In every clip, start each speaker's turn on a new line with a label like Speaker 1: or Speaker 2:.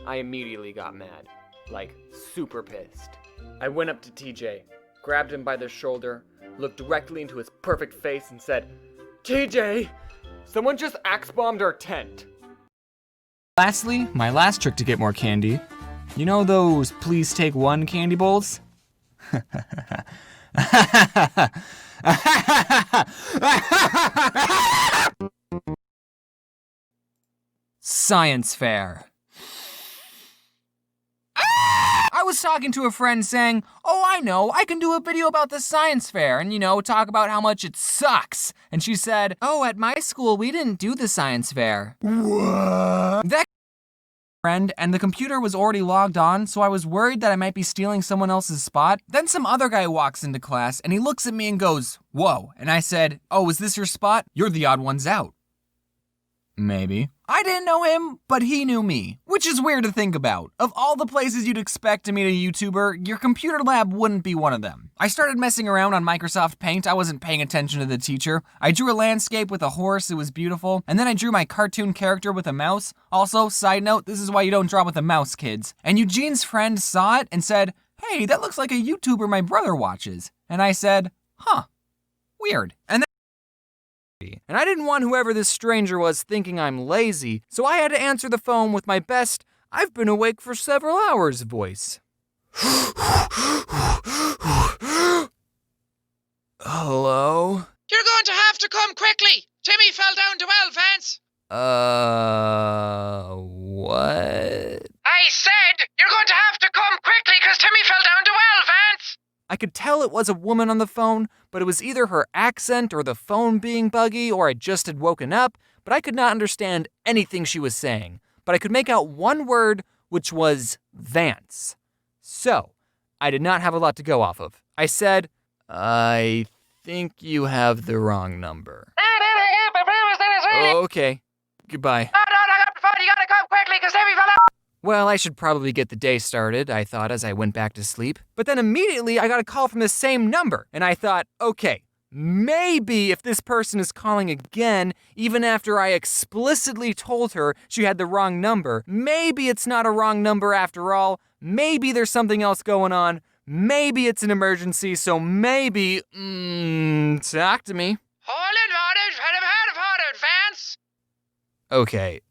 Speaker 1: I immediately got mad. Like, super pissed. I went up to TJ, grabbed him by the shoulder, looked directly into his perfect face and said, TJ, someone just axe-bombed our tent.
Speaker 2: Lastly, my last trick to get more candy. You know those please take one candy bowls? Science fair. I was talking to a friend saying, oh, I know, I can do a video about the science fair and, talk about how much it sucks. And she said, oh, at my school, we didn't do the science fair. What? That friend, and the computer was already logged on, so I was worried that I might be stealing someone else's spot. Then some other guy walks into class and he looks at me and goes, whoa. And I said, oh, is this your spot? You're the odd ones out. Maybe. I didn't know him, but he knew me, which is weird to think about. Of all the places you'd expect to meet a YouTuber, your computer lab wouldn't be one of them. I started messing around on Microsoft Paint. I wasn't paying attention to the teacher. I drew a landscape with a horse, it was beautiful, and then I drew my cartoon character with a mouse. Also, side note, this is why you don't draw with a mouse, kids. And Eugene's friend saw it and said, hey, that looks like a YouTuber my brother watches. And I said, huh, weird. And I didn't want whoever this stranger was thinking I'm lazy, so I had to answer the phone with my best, I've been awake for several hours voice. Hello?
Speaker 3: You're going to have to come quickly! Timmy fell down the well, Vance!
Speaker 2: What?
Speaker 3: I said you're going to have to come quickly because Timmy fell down the well, Vance!
Speaker 2: I could tell it was a woman on the phone, but it was either her accent or the phone being buggy or I just had woken up, but I could not understand anything she was saying. But I could make out one word, which was Vance. So, I did not have a lot to go off of. I said, I think you have the wrong number. Okay, goodbye.
Speaker 3: No, I got the phone, you gotta come quickly because Timmy fell down.
Speaker 2: Well, I should probably get the day started, I thought as I went back to sleep. But then immediately I got a call from the same number, and I thought, okay, maybe if this person is calling again, even after I explicitly told her she had the wrong number, maybe it's not a wrong number after all, maybe there's something else going on, maybe it's an emergency, so maybe, talk to me.
Speaker 3: Vance.
Speaker 2: Okay.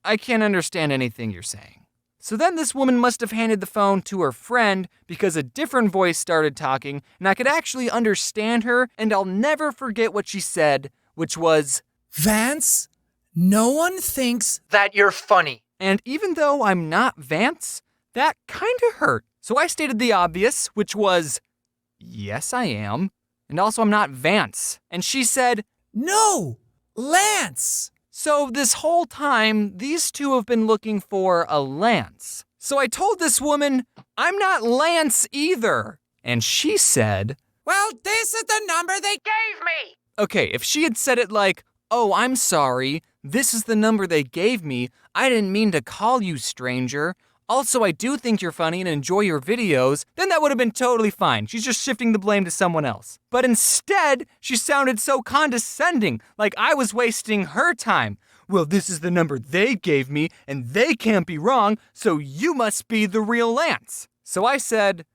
Speaker 2: I can't understand anything you're saying. So then this woman must have handed the phone to her friend because a different voice started talking and I could actually understand her and I'll never forget what she said, which was,
Speaker 4: Vance, no one thinks
Speaker 1: that you're funny.
Speaker 2: And even though I'm not Vance, that kind of hurt. So I stated the obvious, which was, yes, I am. And also I'm not Vance. And she said,
Speaker 4: no, Lance.
Speaker 2: So this whole time, these two have been looking for a Lance. So I told this woman, I'm not Lance either. And she said,
Speaker 4: well, this is the number they
Speaker 3: gave me.
Speaker 2: Okay, if she had said it like, oh, I'm sorry, this is the number they gave me, I didn't mean to call you, stranger. Also, I do think you're funny and enjoy your videos, then that would have been totally fine. She's just shifting the blame to someone else. But instead, she sounded so condescending, like I was wasting her time. Well, this is the number they gave me, and they can't be wrong, so you must be the real Lance. So I said,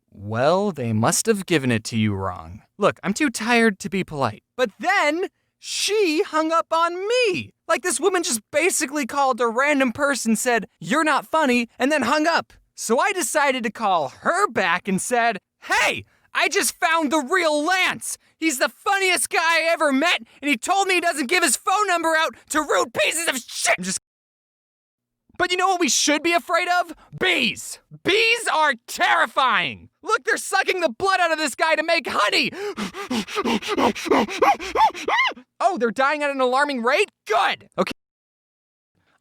Speaker 2: well, they must have given it to you wrong. Look, I'm too tired to be polite. But then, she hung up on me. Like this woman just basically called a random person, said, you're not funny, and then hung up. So I decided to call her back and said, hey, I just found the real Lance. He's the funniest guy I ever met, and he told me he doesn't give his phone number out to rude pieces of shit. But you know what we should be afraid of? Bees. Bees are terrifying. Look, they're sucking the blood out of this guy to make honey. Oh, they're dying at an alarming rate? Good. Okay.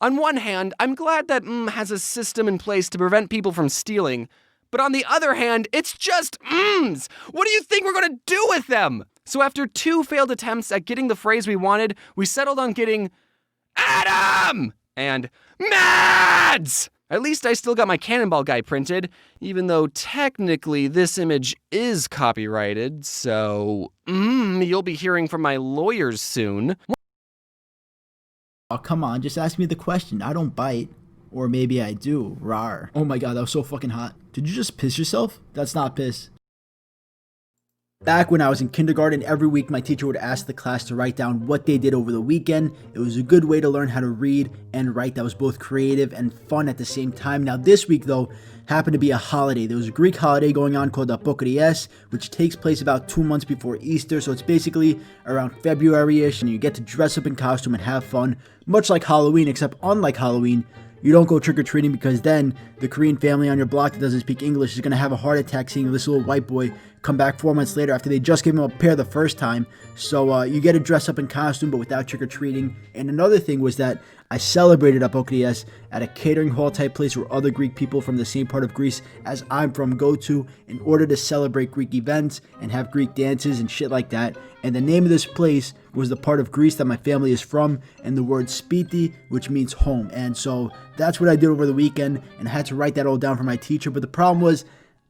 Speaker 2: On one hand, I'm glad that has a system in place to prevent people from stealing. But on the other hand, it's just What do you think we're gonna do with them? So after 2 failed attempts at getting the phrase we wanted, we settled on getting Adam and Mads! At least I still got my cannonball guy printed, even though technically this image is copyrighted, so you'll be hearing from my lawyers soon.
Speaker 5: Oh, come on, just ask me the question. I don't bite. Or maybe I do. Rar. Oh my god, that was so fucking hot. Did you just piss yourself? That's not piss. Back when I was in kindergarten, every week my teacher would ask the class to write down what they did over the weekend. It was a good way to learn how to read and write that was both creative and fun at the same time. Now this week though, happened to be a holiday. There was a Greek holiday going on called Apokrias, which takes place about 2 months before Easter, so it's basically around February-ish, and you get to dress up in costume and have fun, much like Halloween, except unlike Halloween, you don't go trick-or-treating because then the Korean family on your block that doesn't speak English is going to have a heart attack seeing this little white boy come back 4 months later after they just gave him a pear the first time. So you get to dress up in costume but without trick-or-treating. And another thing was that I celebrated Apokrias at a catering hall type place where other Greek people from the same part of Greece as I'm from go to in order to celebrate Greek events and have Greek dances and shit like that. And the name of this place was the part of Greece that my family is from, and the word spiti, which means home. And so that's what I did over the weekend, and I had to write that all down for my teacher. But the problem was,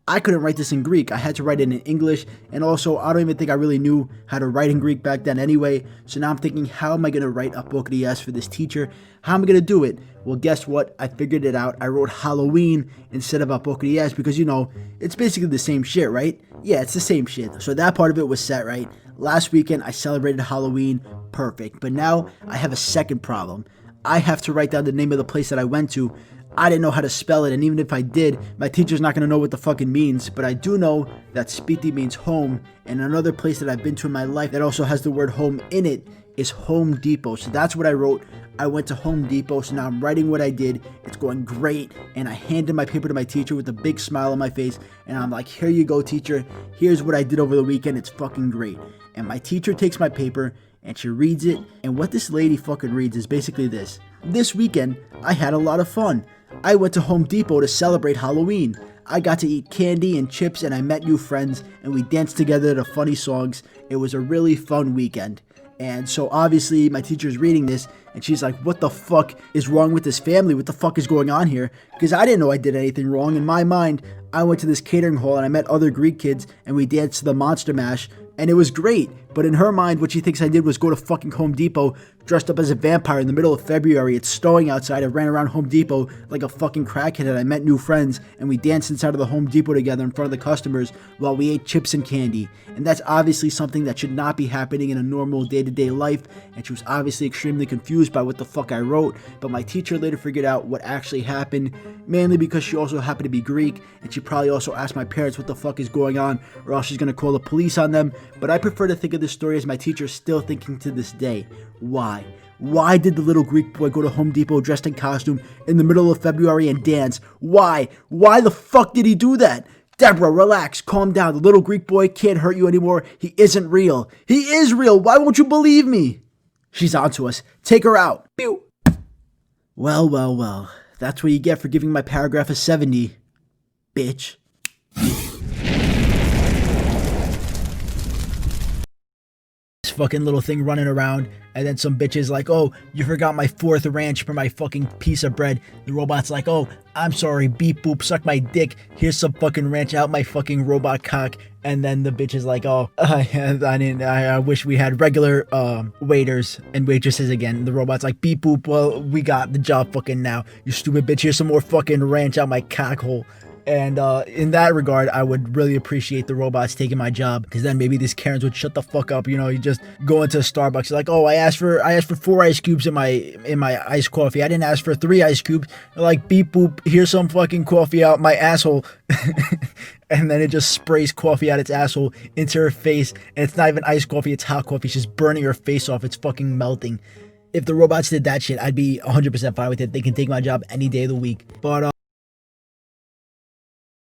Speaker 5: I couldn't write this in Greek. I had to write it in English, and also I don't even think I really knew how to write in Greek back then anyway. So now I'm thinking, how am I going to write Apokrias for this teacher? How am I going to do it? Well, guess what? I figured it out. I wrote Halloween instead of Apokrias because, you know, it's basically the same shit, right? Yeah, it's the same shit. So that part of it was set, right? Last weekend, I celebrated Halloween. Perfect. But now I have a second problem. I have to write down the name of the place that I went to. I didn't know how to spell it, and even if I did, my teacher's not going to know what the fuck it means, but I do know that Spiti means home, and another place that I've been to in my life that also has the word home in it is Home Depot. So that's what I wrote. I went to Home Depot, so now I'm writing what I did. It's going great, and I handed my paper to my teacher with a big smile on my face, and I'm like, here you go, teacher. Here's what I did over the weekend. It's fucking great. And my teacher takes my paper, and she reads it, and what this lady fucking reads is basically this. This weekend, I had a lot of fun. I went to Home Depot to celebrate Halloween. I got to eat candy and chips, and I met new friends, and we danced together to funny songs. It was a really fun weekend. And so obviously my teacher's reading this, and she's like, what the fuck is wrong with this family? What the fuck is going on here? Because I didn't know I did anything wrong. In my mind, I went to this catering hall and I met other Greek kids, and we danced to the Monster Mash, and it was great. But in her mind, what she thinks I did was go to fucking Home Depot dressed up as a vampire in the middle of February. It's snowing outside. I ran around Home Depot like a fucking crackhead, and I met new friends, and we danced inside of the Home Depot together in front of the customers while we ate chips and candy. And that's obviously something that should not be happening in a normal day-to-day life, and she was obviously extremely confused by what the fuck I wrote. But my teacher later figured out what actually happened, mainly because she also happened to be Greek, and she probably also asked my parents what the fuck is going on, or else she's gonna call the police on them. But I prefer to think of this story as my teacher still thinking to this day. Why? Why did the little Greek boy go to Home Depot dressed in costume in the middle of February and dance? Why? Why the fuck did he do that? Deborah, relax, calm down. The little Greek boy can't hurt you anymore. He isn't real. He is real. Why won't you believe me? She's onto us. Take her out. Pew. Well, well, well. That's what you get for giving my paragraph a 70. Bitch. Fucking little thing running around, and then some bitches like, oh, you forgot my 4th ranch for my fucking piece of bread. The robot's like, oh, I'm sorry, beep boop, suck my dick, here's some fucking ranch out my fucking robot cock. And then the bitch is like, oh, I wish we had regular waiters and waitresses again. The robot's like, beep boop, well, we got the job fucking now, you stupid bitch, here's some more fucking ranch out my cock hole. And in that regard, I would really appreciate the robots taking my job, because then maybe these Karens would shut the fuck up. You know, you just go into Starbucks, you're like, oh, I asked for 4 ice cubes in my iced coffee. I didn't ask for 3 ice cubes. They're like, beep boop, here's some fucking coffee out my asshole. And then it just sprays coffee out its asshole into her face, and it's not even iced coffee, it's hot coffee. It's just burning her face off. It's fucking melting. If the robots did that shit, I'd be 100% fine with it. They can take my job any day of the week. But